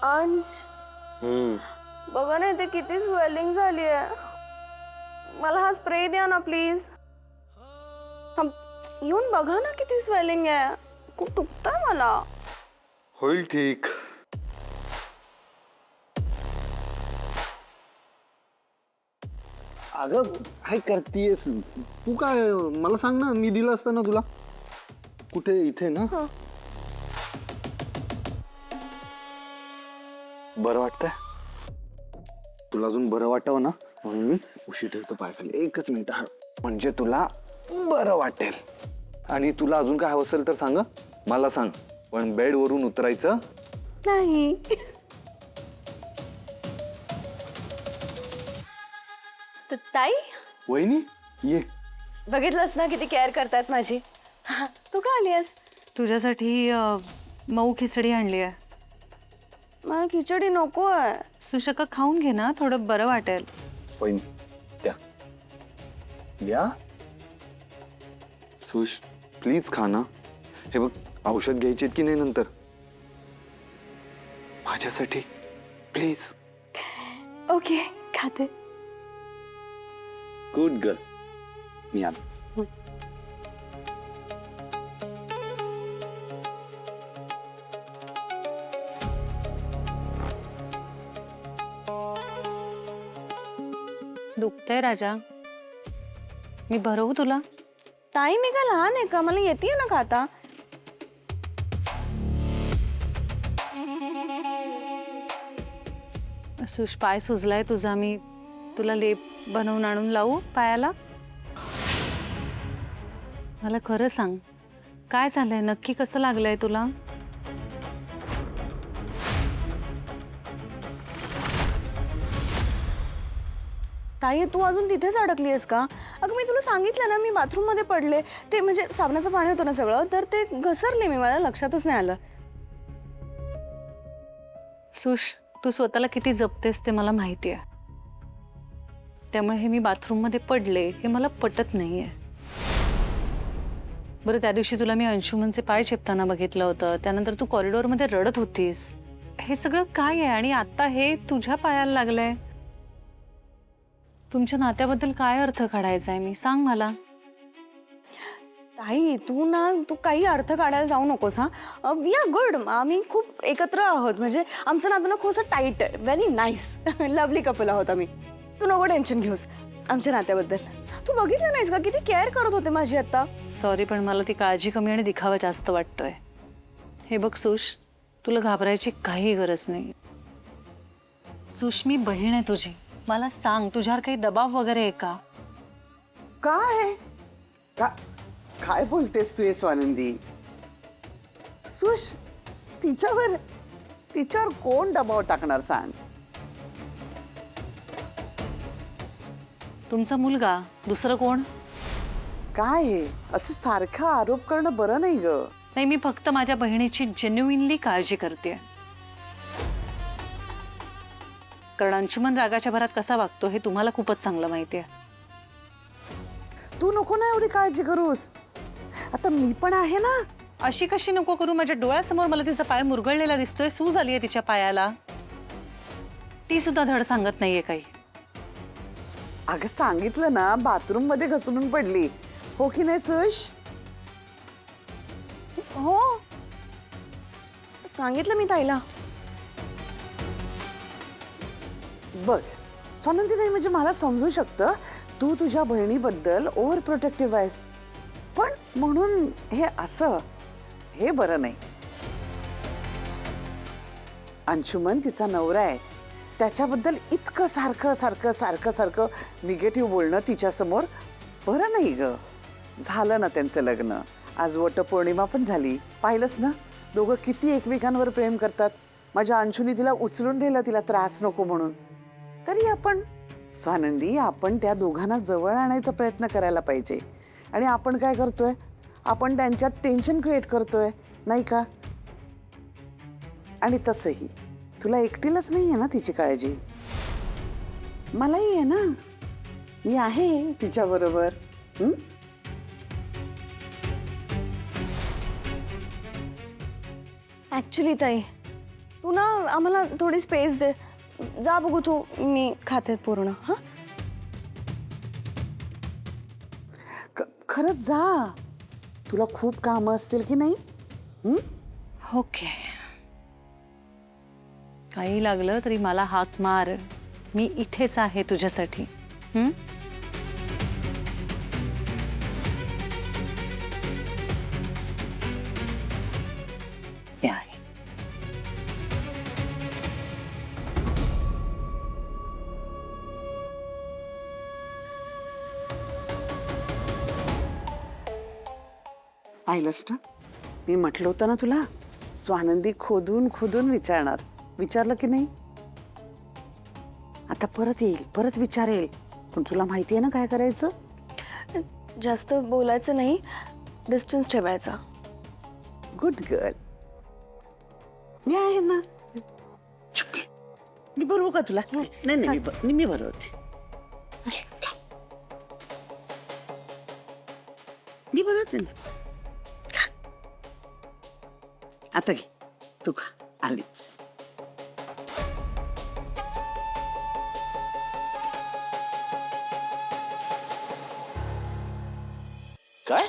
अंश बघा ना इथे किती स्वेलिंग झाली आहे. मला हा स्प्रे द्या ना प्लीज. येऊन बघा ना किती स्वेलिंग आहे. खूप दुखतंय मला. होईल ठीक. अगं काय करतीयस तू? काय मला सांग ना, मी दिलं असतं ना तुला. कुठे? इथे ना. बरं वाटतंय तुला? अजून बरं वाटावं ना म्हणून मी उशी ठेवतो पायाखाली. एकच मिनिट हा, म्हणजे तुला बरं वाटेल. आणि तुला अजून काय हवं असेल तर सांग, मला सांग, पण बेड वरून उतरायचं नाही. तर ताई, वहिनी ये. बघितलंस ना किती केअर करतात माझी. तू का आलीस? तुझ्यासाठी मऊ खिचडी आणली आहे. मला खिचडी नको आहे. सुशका खाऊन घे ना, थोडं बरं वाटेल. वहिनी त्या या. सुश प्लीज खा ना. हे बघ, औषध घ्यायची की नाही नंतर, माझ्यासाठी प्लीज. ओके, खाते. Good girl. मी आलोच. दुखतंय राजा, मी भरवू तुला? ताई मी काय लहान आहे का? मला येते ना खाता. सुश, पाय सुजलाय तुझा. मी तुला लेप बनवून आणून लावू पायाला? मला खरं सांग, काय झालंय नक्की? कसं लागलंय तुला? ताई तू अजून तिथेच अडकली आहेस का? अगं मी तुला सांगितलं ना, मी बाथरूम मध्ये पडले. ते म्हणजे साबणाचं पाणी होतं ना सगळं, तर ते घसरले मी. मला लक्षातच नाही आलं. सुश, तू स्वतःला किती जपतेस ते मला माहिती आहे. त्यामुळे हे मी बाथरूम मध्ये पडले हे मला पटत नाहीये. बरं, त्या दिवशी तुला मी अंशुमनचे पाय चेपताना बघितलं होतं. त्यानंतर तू कॉरिडॉरमध्ये रडत होतीस. हे सगळं काय आहे? आणि आता हे तुझ्या पायाला लागलंय. तुमच्या नात्याबद्दल काय अर्थ काढायचा आहे? मी सांग मला. ताई तू काही अर्थ काढायला जाऊ नकोस. हा, वी आर गुड. आम्ही खूप एकत्र आहोत. म्हणजे आमचं नातं ना खूप टाईट आहे. व्हेरी नाईस लवली कपल आहोत आम्ही. तू नको टेन्शन घेऊस आमच्या नात्याबद्दल. तू बघितलं नाहीस का किती केअर करत होते माझी आता? सॉरी, पण मला ती काळजी कमी आणि दिखावा जास्त वाटतोय. हे बघ सुश, तुला घाबरायची काही गरज नाही. सुश, मी बहीण आहे तुझी. मला सांग, तुझ्यावर काही दबाव वगैरे आहे का? काय काय बोलतेस तू? स्वानंदी, सुश, तिच्यावर कोण दबाव टाकणार सांग? तुमचा मुलगा, दुसरं कोण? काय आहे असं सारखा आरोप करणं बरं नाही ग. नाही, मी फक्त माझ्या बहिणीची जेन्युइनली काळजी करते. कारण अंशुमन रागाच्या भरात कसा वागतो हे तुम्हाला खूपच चांगलं माहिती आहे. तू नको ना एवढी काळजी करूस. आता मी पण आहे ना. अशी कशी नको करू? माझ्या डोळ्यासमोर मला तिचा पाय मुरगळलेला दिसतोय. सूज आली आहे तिच्या पायाला. ती सुद्धा धड सांगत नाहीये काही. अगं सांगितलं ना, बाथरूम मध्ये घसरून पडली. हो की नाही सुश? हो, सांगितलं मी ताईला. बघ स्वानंदी, नाही म्हणजे मला समजू शकतं तू तुझ्या बहिणीबद्दल ओव्हर प्रोटेक्टिव्ह आहेस, पण म्हणून हे असं हे बरं नाही. अंशुमन तिचा नवरा आहे, त्याच्याबद्दल इतकं सारखं सारखं सारखं सारखं निगेटिव्ह बोलणं तिच्यासमोर बरं नाही ग. झालं ना त्यांचं लग्न. आज वटपौर्णिमा पण झाली, पाहिलंच ना दोघं किती एकमेकांवर प्रेम करतात. माझ्या अंशुनी तिला उचलून दिलं, तिला त्रास नको म्हणून. तरी आपण स्वानंदी, आपण त्या दोघांना जवळ आणायचा प्रयत्न करायला पाहिजे. आणि आपण काय करतोय? आपण त्यांच्यात टेन्शन क्रिएट करतोय, नाही का? आणि तसंही तुला एकटीलाच नाही आहे ना तिची काळजी, मलाही आहे ना. मी आहे तिच्याबरोबर. ऍक्च्युली ताई तू ना आम्हाला थोडी स्पेस दे. जा बघू तू, मी खाते पूर्ण. हां खरंच जा. तुला खूप कामं असतील की नाही? ओके, काही लागलं तरी मला हाक मार, मी इथेच आहे तुझ्यासाठी. हे आहे. पाहिलंस ना, मी म्हटलं होतं ना तुला, स्वानंदी खोदून खोदून विचारणार. विचारलं की नाही? आता परत येईल, परत विचारेल. पण तुला माहिती आहे ना काय करायचं? जास्त बोलायचं नाही, डिस्टन्स ठेवायचा. Good girl. मी आहे ना. मी बरोबर का तुला? नाही नाही, मी बरोबर. मी बरोबर ना. आता घे तू खा. आलीच. काय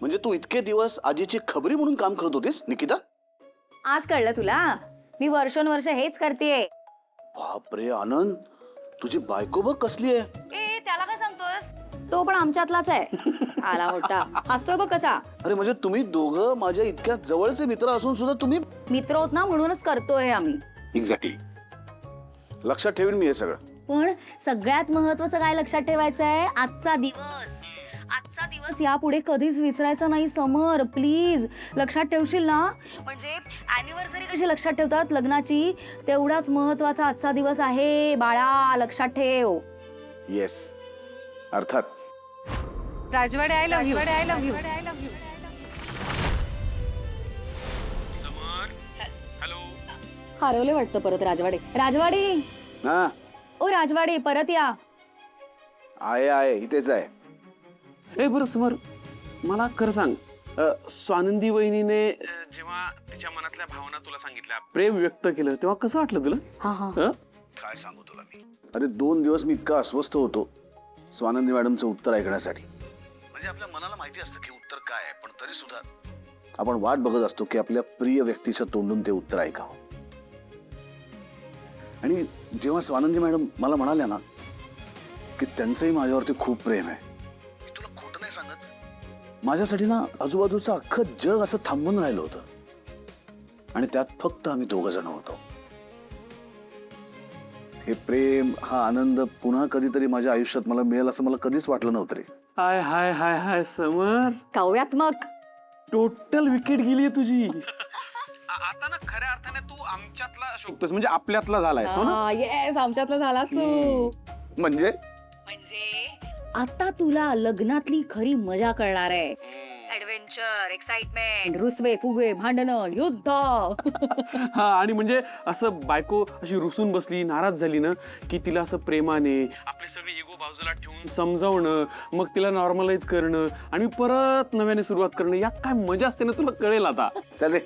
म्हणजे तू इतके दिवस आजीची खबरी म्हणून काम करत होतीस निकिता? आज कळलं तुला? मी वर्षोनवर्ष हेच करतेय. बापरे आनंद, तुझी बायको बघ कसली आहे. ए त्याला काय सांगतोयस? तो पण आमच्यातलाच आहे. आला मोठा हसतोय बघ कसा. अरे म्हणजे तुम्ही दोघं माझ्या इतक्या जवळचे मित्र असून सुद्धा तुम्ही. मित्र होत ना म्हणूनच करतोय आम्ही. एक्झॅक्टली, लक्षात ठेवीन मी हे सगळं. पण सगळ्यात महत्वाचं काय लक्षात ठेवायचं आहे? आजचा दिवस. आजचा दिवस यापुढे कधीच विसरायचा नाही समर, प्लीज. लक्षात ठेवशील ना? म्हणजे अॅनिव्हर्सरी कशी लक्षात ठेवतात लग्नाची, तेवढाच महत्वाचा आजचा दिवस आहे बाळा. लक्षात ठेव. येस, अर्थात. Rajwade I love you. I love you. हरवले वाटतं परत राजवाडे. राजवाडी, हा ओ राजवाडे परत या. आहे इथेच आहे. ए बरं समर, मला खरं सांग, स्वानंदी वहिनीने जेव्हा तिच्या मनातल्या भावना तुला सांगितल्या, प्रेम व्यक्त केलं, तेव्हा कसं वाटलं तुला? हं? काय सांगू तुला मी. अरे 2 दिवस मी इतका अस्वस्थ होतो स्वानंदी मॅडमचं उत्तर ऐकण्यासाठी. म्हणजे आपल्या मनाला माहिती असतं की उत्तर काय आहे, पण तरी सुद्धा आपण वाट बघत असतो की आपल्या प्रिय व्यक्तीच्या तोंडून ते उत्तर ऐकावं. आणि जेव्हा स्वानंदी मॅडम मला म्हणाल्या ना की त्यांचंही माझ्यावरती खूप प्रेम आहे, मी तुला खोटं नाही सांगत, माझ्यासाठी ना आजूबाजूचं अख्खं जग असं थांबून राहिलं होतं. आणि त्यात फक्त आम्ही 2 जण होतो. हे प्रेम, हा आनंद पुन्हा कधीतरी माझ्या आयुष्यात मला मिळेल असं मला कधीच वाटलं नव्हतं रे. हाय हाय हाय हाय समर, काव्यात्मक. टोटल विकेट गेली तुझी. आता ना खऱ्या अर्थाने तू आमच्यातला शोधतोस, म्हणजे आपल्यातला झालायस हो ना? येस, आमच्यातला झालास तू. म्हणजे म्हणजे आता तुला लग्नातली खरी मजा कळणार आहे. ऍडव्हेंचर, एक्साइटमेंट, रुसवे फुगवे, भांडणं, युद्ध. हा, आणि म्हणजे असं बायको अशी रुसून बसली, नाराज झाली ना, की तिला असं प्रेमाने आपले सगळे इगो बाजूला ठेवून समजावणं, मग तिला नॉर्मलाइज करणं आणि परत नव्याने सुरुवात करणं, यात काय मजा असते ना तुला कळेल आता. त्याले